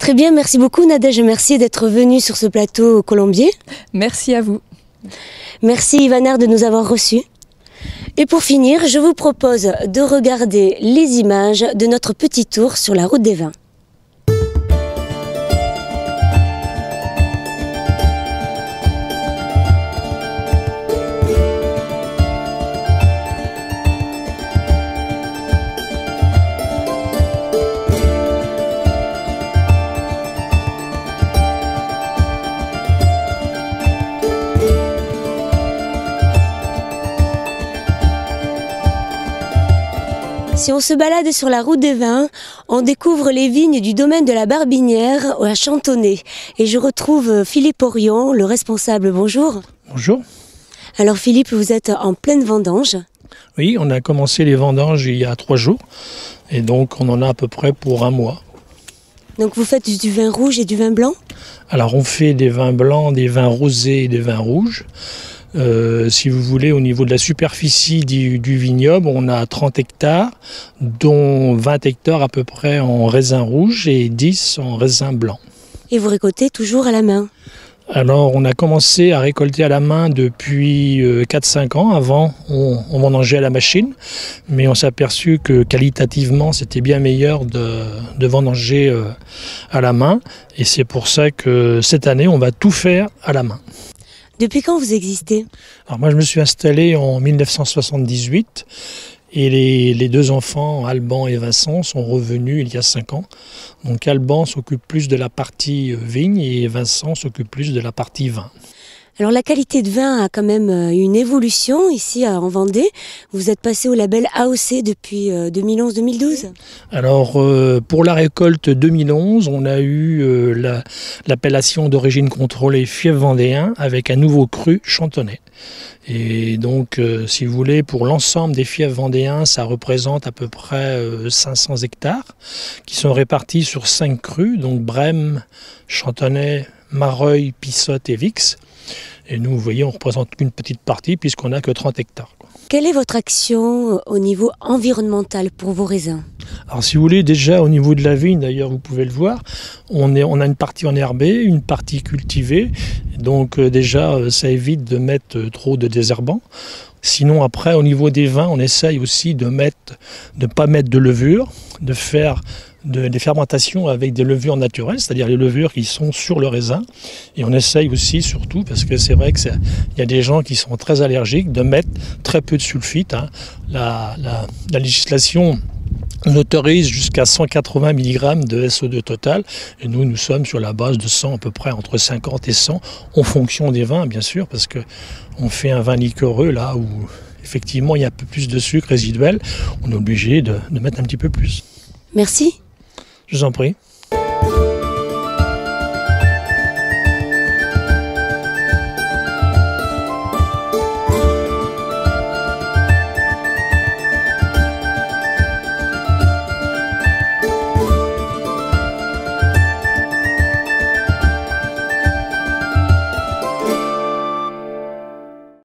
Très bien, merci beaucoup Nadège, merci d'être venue sur ce plateau colombier. Merci à vous. Merci Yvanard de nous avoir reçus. Et pour finir, je vous propose de regarder les images de notre petit tour sur la route des vins. Si on se balade sur la route des vins, on découvre les vignes du domaine de la Barbinière à Chantonnay. Et je retrouve Philippe Orion, le responsable. Bonjour. Bonjour. Alors Philippe, vous êtes en pleine vendange. Oui, on a commencé les vendanges il y a 3 jours. Et donc on en a à peu près pour 1 mois. Donc vous faites du vin rouge et du vin blanc? Alors on fait des vins blancs, des vins rosés et des vins rouges. Si vous voulez, au niveau de la superficie du vignoble, on a 30 hectares, dont 20 hectares à peu près en raisin rouge et 10 en raisin blanc. Et vous récoltez toujours à la main? Alors, on a commencé à récolter à la main depuis 4-5 ans. Avant, on vendangeait à la machine, mais on s'est aperçu que qualitativement, c'était bien meilleur de vendanger à la main. Et c'est pour ça que cette année, on va tout faire à la main. Depuis quand vous existez? Alors moi, je me suis installé en 1978 et les 2 enfants, Alban et Vincent, sont revenus il y a 5 ans. Donc Alban s'occupe plus de la partie vigne et Vincent s'occupe plus de la partie vin. Alors la qualité de vin a quand même une évolution ici en Vendée. Vous êtes passé au label AOC depuis 2011-2012. Alors pour la récolte 2011, on a eu l'appellation d'origine contrôlée fief vendéen avec un nouveau cru chantonnay. Et donc si vous voulez, pour l'ensemble des fiefs vendéens, ça représente à peu près 500 hectares qui sont répartis sur 5 crus, donc Brème, Chantonnay, Mareuil, Pissotte et Vix. Et nous, vous voyez, on représente qu'une petite partie puisqu'on n'a que 30 hectares. Quelle est votre action au niveau environnemental pour vos raisins? Alors si vous voulez, déjà au niveau de la vigne, d'ailleurs vous pouvez le voir, on a une partie enherbée, une partie cultivée. Donc déjà, ça évite de mettre trop de désherbants. Sinon après, au niveau des vins, on essaye aussi de ne pas mettre de levure, de faire des fermentations avec des levures naturelles, c'est-à-dire les levures qui sont sur le raisin. Et on essaye aussi, surtout, parce que c'est vrai qu'il y a des gens qui sont très allergiques, de mettre très peu de sulfite. La législation autorise jusqu'à 180 mg de SO2 total. Et nous sommes sur la base de 100, à peu près entre 50 et 100, en fonction des vins, bien sûr, parce qu'on fait un vin liquoreux, là où effectivement il y a un peu plus de sucre résiduel. On est obligé de mettre un petit peu plus. Merci. Je vous en prie.